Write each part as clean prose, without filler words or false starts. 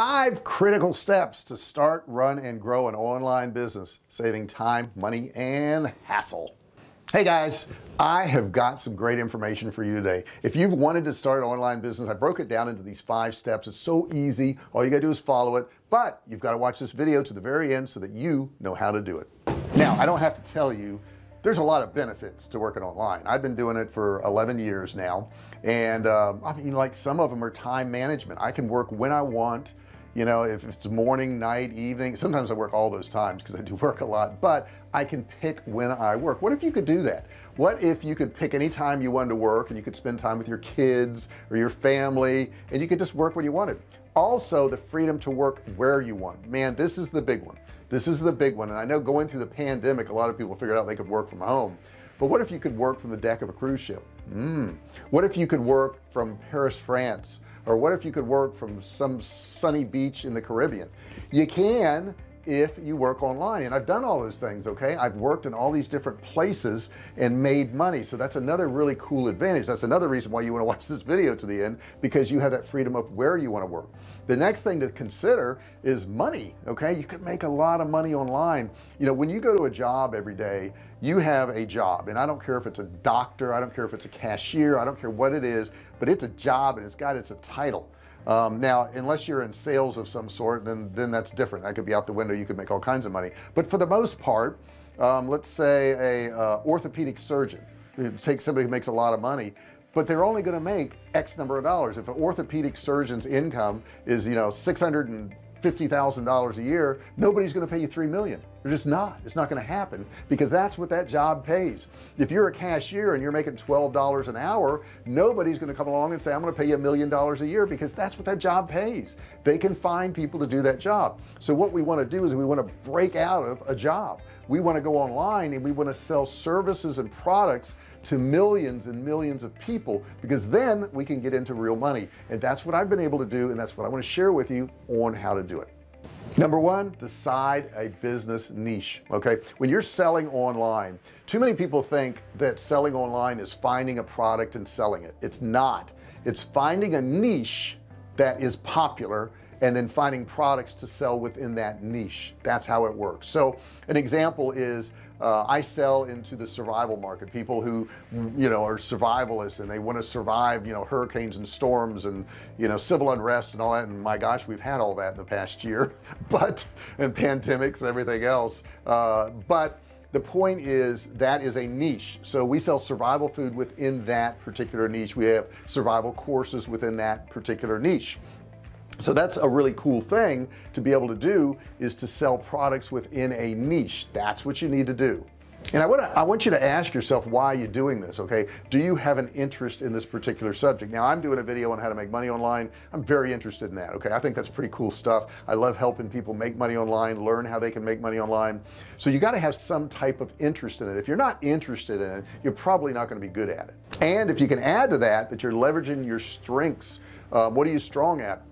5 critical steps to start, run, and grow an online business, saving time, money, and hassle. Hey guys, I have got some great information for you today. If you've wanted to start an online business, I broke it down into these 5 steps. It's so easy. All you gotta do is follow it, but you've got to watch this video to the very end so that you know how to do it. Now, I don't have to tell you there's a lot of benefits to working online. I've been doing it for 11 years now, and I mean, like, some of them are time management. I can work when I want, you know, if it's morning, night, evening. Sometimes I work all those times because I do work a lot, but I can pick when I work. What if you could do that? What if you could pick any time you wanted to work, and you could spend time with your kids or your family, and you could just work when you wanted? Also, the freedom to work where you want. Man, this is the big one. This is the big one. And I know going through the pandemic, a lot of people figured out they could work from home, but what if you could work from the deck of a cruise ship? What if you could work from Paris, France? Or what if you could work from some sunny beach in the Caribbean? You can, if you work online. And I've done all those things. Okay, I've worked in all these different places and made money. So that's another really cool advantage. That's another reason why you want to watch this video to the end, because you have that freedom of where you want to work. The next thing to consider is money. Okay, you can make a lot of money online. You know, when you go to a job every day, you have a job, and I don't care if it's a doctor, I don't care if it's a cashier, I don't care what it is, but it's a job, and it's a title. Now, unless you're in sales of some sort, then that's different. That could be out the window. You could make all kinds of money, but for the most part, let's say a orthopedic surgeon. Take somebody who makes a lot of money, but they're only going to make X number of dollars. If an orthopedic surgeon's income is, you know, $650,000 a year, nobody's going to pay you $3 million. They're just not. It's not going to happen, because that's what that job pays. If you're a cashier and you're making $12 an hour, nobody's going to come along and say, I'm going to pay you $1 million a year, because that's what that job pays. They can find people to do that job. So what we want to do is we want to break out of a job. We want to go online and we want to sell services and products to millions and millions of people, because then we can get into real money. And that's what I've been able to do, and that's what I want to share with you on how to do it. Number one, decide a business niche. Okay, when you're selling online, too many people think that selling online is finding a product and selling it. It's not. It's finding a niche that is popular and then finding products to sell within that niche. That's how it works. So an example is I sell into the survival market, people who, you know, are survivalists and they want to survive, you know, hurricanes and storms and, you know, civil unrest and all that. And my gosh, we've had all that in the past year, but, and pandemics and everything else. But the point is, that is a niche. So we sell survival food within that particular niche. We have survival courses within that particular niche. So that's a really cool thing to be able to do, is to sell products within a niche. That's what you need to do. And I want you to ask yourself, why are you doing this? Okay, do you have an interest in this particular subject? Now, I'm doing a video on how to make money online. I'm very interested in that. Okay, I think that's pretty cool stuff. I love helping people make money online, learn how they can make money online. So you got to have some type of interest in it. If you're not interested in it, you're probably not going to be good at it. And if you can add to that, that you're leveraging your strengths. What are you strong at?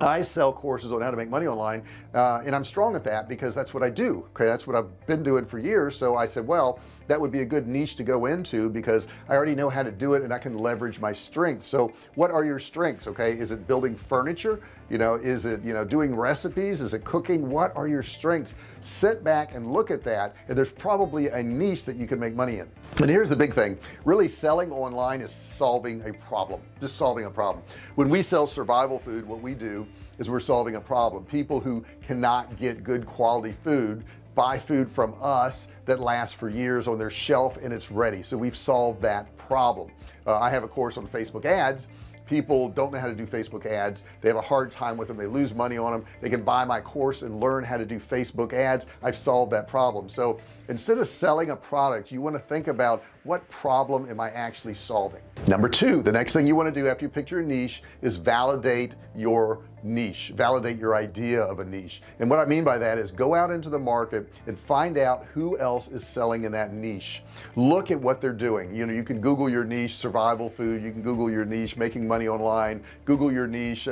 I sell courses on how to make money online, and I'm strong at that because that's what I do. Okay, that's what I've been doing for years. So I said, well, that would be a good niche to go into, because I already know how to do it and I can leverage my strengths. So what are your strengths? Okay, is it building furniture? You know, is it, you know, doing recipes? Is it cooking? What are your strengths? Sit back and look at that, and there's probably a niche that you can make money in. And here's the big thing, really selling online is solving a problem, just solving a problem. When we sell survival food, what we do is we're solving a problem. People who cannot get good quality food buy food from us that lasts for years on their shelf and it's ready. So we've solved that problem. I have a course on Facebook ads. People don't know how to do Facebook ads. They have a hard time with them. They lose money on them. They can buy my course and learn how to do Facebook ads. I've solved that problem. So instead of selling a product, you want to think about, what problem am I actually solving? Number two, the next thing you want to do after you pick your niche is validate your niche, validate your idea of a niche. And what I mean by that is, go out into the market and find out who else is selling in that niche. Look at what they're doing. You know, you can Google your niche survival food, you can Google your niche making money online, Google your niche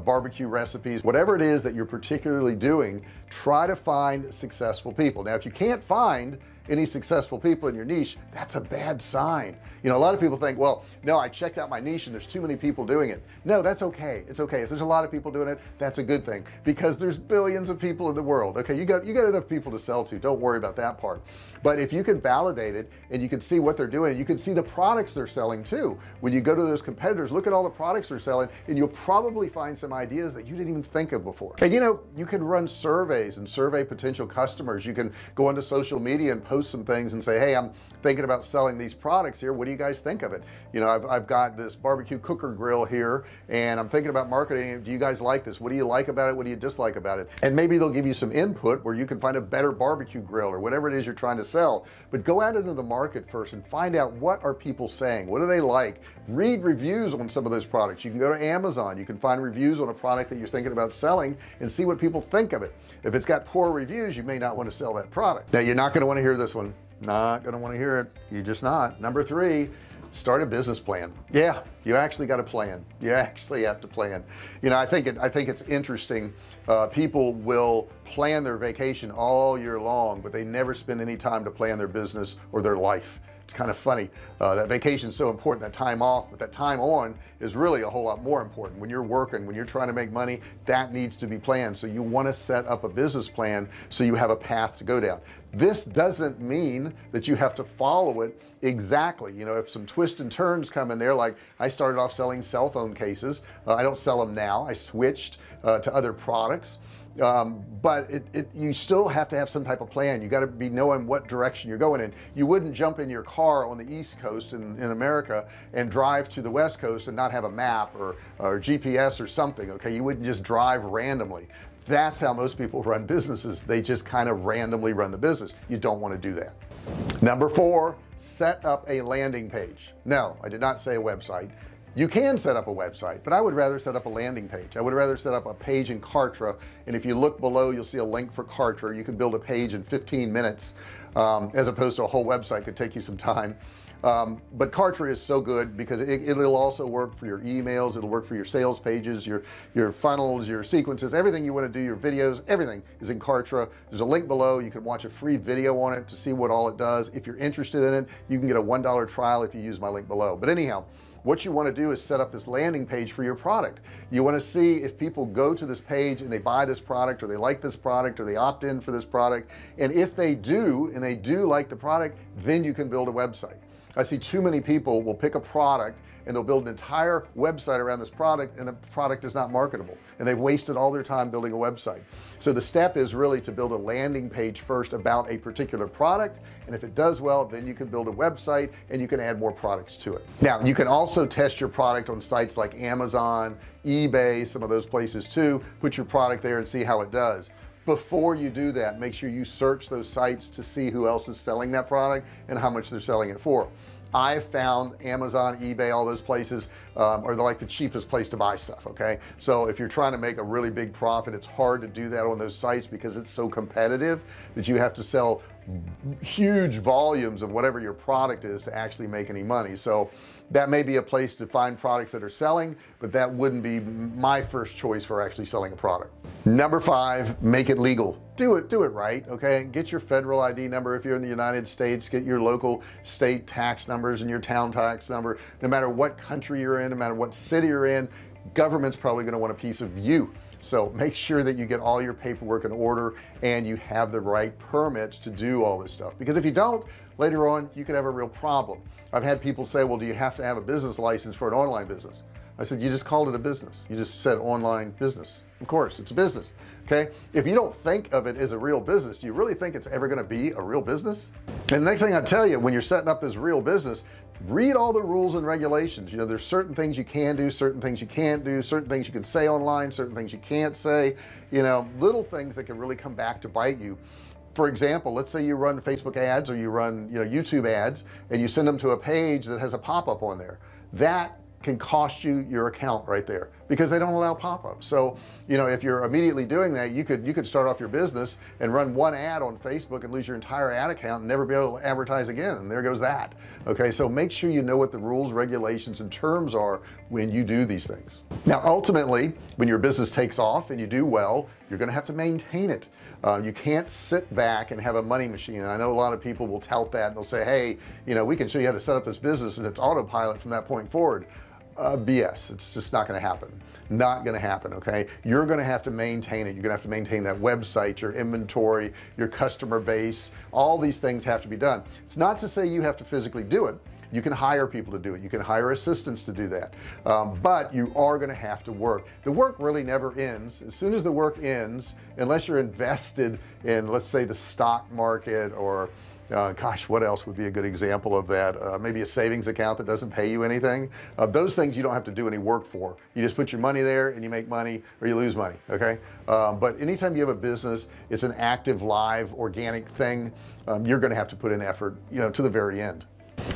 barbecue recipes, whatever it is that you're particularly doing. Try to find successful people. Now, if you can't find any successful people in your niche, that's a bad sign. You know, a lot of people think, well, no, I checked out my niche and there's too many people doing it. No, that's okay. It's okay if there's a lot of people doing it. That's a good thing, because there's billions of people in the world. Okay, you got enough people to sell to. Don't worry about that part. But if you can validate it and you can see what they're doing, you can see the products they're selling too. When you go to those competitors, look at all the products they're selling, and you'll probably find some ideas that you didn't even think of before. And you know, you can run surveys and survey potential customers. You can go onto social media and post some things and say, hey, I'm thinking about selling these products here. What do you guys think of it? You know, I've got this barbecue cooker grill here and I'm thinking about marketing it. Do you guys like this? What do you like about it? What do you dislike about it? And maybe they'll give you some input where you can find a better barbecue grill or whatever it is you're trying to sell. But go out into the market first and find out, what are people saying? What do they like? Read reviews on some of those products. You can go to Amazon, you can find reviews on a product that you're thinking about selling and see what people think of it. If it's got poor reviews, you may not want to sell that product. Now, you're not going to want to hear this one. Not going to want to hear it. You're just not. Number 3, start a business plan. Yeah, you actually got a plan. You actually have to plan. You know, I think it's interesting. People will plan their vacation all year long, but they never spend any time to plan their business or their life. It's kind of funny. That vacation is so important, that time off, but that time on is really a whole lot more important. When you're working, when you're trying to make money, that needs to be planned. So you want to set up a business plan so you have a path to go down. This doesn't mean that you have to follow it exactly. You know, if some twists and turns come in there, like I started off selling cell phone cases. I don't sell them now. I switched to other products. But you still have to have some type of plan. You got to be knowing what direction you're going in. You wouldn't jump in your car on the East Coast in America and drive to the West Coast and not have a map or GPS or something. Okay, you wouldn't just drive randomly. That's how most people run businesses. They just kind of randomly run the business. You don't want to do that. Number 4, set up a landing page. No, I did not say a website. You can set up a website, but I would rather set up a landing page. I would rather set up a page in Kartra, and if you look below, you'll see a link for Kartra. You can build a page in 15 minutes, as opposed to a whole website could take you some time. But Kartra is so good because it'll also work for your emails. It'll work for your sales pages, your funnels, your sequences, everything you want to do, your videos, everything is in Kartra. There's a link below. You can watch a free video on it to see what all it does. If you're interested in it, you can get a $1 trial if you use my link below. But anyhow, what you want to do is set up this landing page for your product. You want to see if people go to this page and they buy this product, or they like this product, or they opt in for this product. And if they do, and they do like the product, then you can build a website. I see too many people will pick a product and they'll build an entire website around this product, and the product is not marketable, and they've wasted all their time building a website. So the step is really to build a landing page first about a particular product, and if it does well, then you can build a website and you can add more products to it. Now you can also test your product on sites like Amazon, eBay, some of those places too. Put your product there and see how it does. Before you do that, make sure you search those sites to see who else is selling that product and how much they're selling it for. I've found Amazon, eBay, all those places are like the cheapest place to buy stuff. Okay, so if you're trying to make a really big profit, it's hard to do that on those sites because it's so competitive that you have to sell huge volumes of whatever your product is to actually make any money. So that may be a place to find products that are selling, but that wouldn't be my first choice for actually selling a product. Number 5, make it legal. Do it right. Okay, get your federal ID number if you're in the United States. Get your local state tax numbers and your town tax number. No matter what country you're in, no matter what city you're in, government's probably going to want a piece of you. So make sure that you get all your paperwork in order and you have the right permits to do all this stuff, because if you don't, later on you could have a real problem. I've had people say, well, do you have to have a business license for an online business? I said, you just called it a business. You just said online business. Of course it's a business. Okay, if you don't think of it as a real business, do you really think it's ever going to be a real business? And the next thing I tell you, when you're setting up this real business, read all the rules and regulations. You know, there's certain things you can do, certain things you can't do, certain things you can say online, certain things you can't say, you know, little things that can really come back to bite you. For example, let's say you run Facebook ads, or you run, you know, YouTube ads, and you send them to a page that has a pop-up on there. That can cost you your account right there. because they don't allow pop-ups. So you know, if you're immediately doing that, you could start off your business and run one ad on Facebook and lose your entire ad account and never be able to advertise again, and there goes that. Okay, so make sure you know what the rules, regulations, and terms are when you do these things. Now ultimately, when your business takes off and you do well, you're going to have to maintain it. You can't sit back and have a money machine. And I know a lot of people will tout that, and they'll say, hey, you know, we can show you how to set up this business and it's autopilot from that point forward. BS. It's just not going to happen. Not going to happen. Okay, you're going to have to maintain it. You're going to have to maintain that website, your inventory, your customer base. All these things have to be done. It's not to say you have to physically do it. You can hire people to do it. You can hire assistants to do that, but you are going to have to work. The work really never ends. As soon as the work ends, unless you're invested in, let's say, the stock market, or gosh, what else would be a good example of that? Maybe a savings account that doesn't pay you anything. Those things you don't have to do any work for. You just put your money there and you make money or you lose money. Okay, but anytime you have a business, it's an active, live, organic thing. You're going to have to put in effort, you know, to the very end.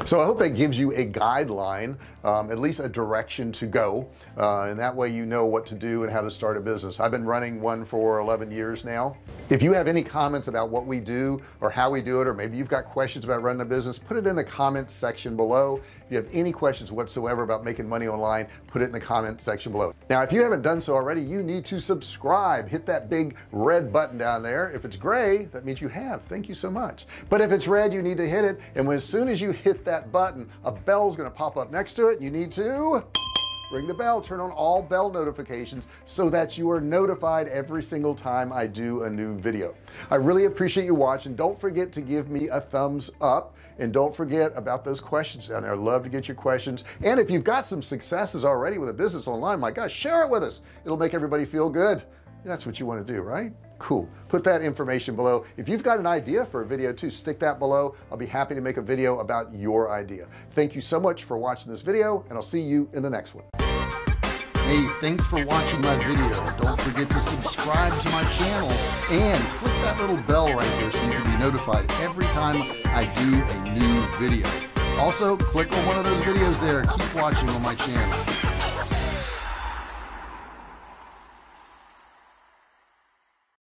So I hope that gives you a guideline, at least a direction to go, and that way you know what to do and how to start a business. I've been running one for 11 years now. If you have any comments about what we do or how we do it, or maybe you've got questions about running a business, put it in the comments section below. If you have any questions whatsoever about making money online, put it in the comment section below. Now if you haven't done so already, you need to subscribe. Hit that big red button down there. If it's gray, that means you have. Thank you so much. But if it's red, you need to hit it, and as soon as you hit that button, a bell's going to pop up next to it. You need to ring the bell, turn on all bell notifications so that you are notified every single time I do a new video. I really appreciate you watching. Don't forget to give me a thumbs up, and don't forget about those questions down there. I'd love to get your questions, and if you've got some successes already with a business online, my gosh, share it with us. It'll make everybody feel good. That's what you want to do, right? Cool. Put that information below. If you've got an idea for a video too, stick that below. I'll be happy to make a video about your idea. Thank you so much for watching this video, and I'll see you in the next one. Hey, thanks for watching my video. Don't forget to subscribe to my channel and click that little bell right there so you can be notified every time I do a new video. Also, click on one of those videos there. Keep watching on my channel.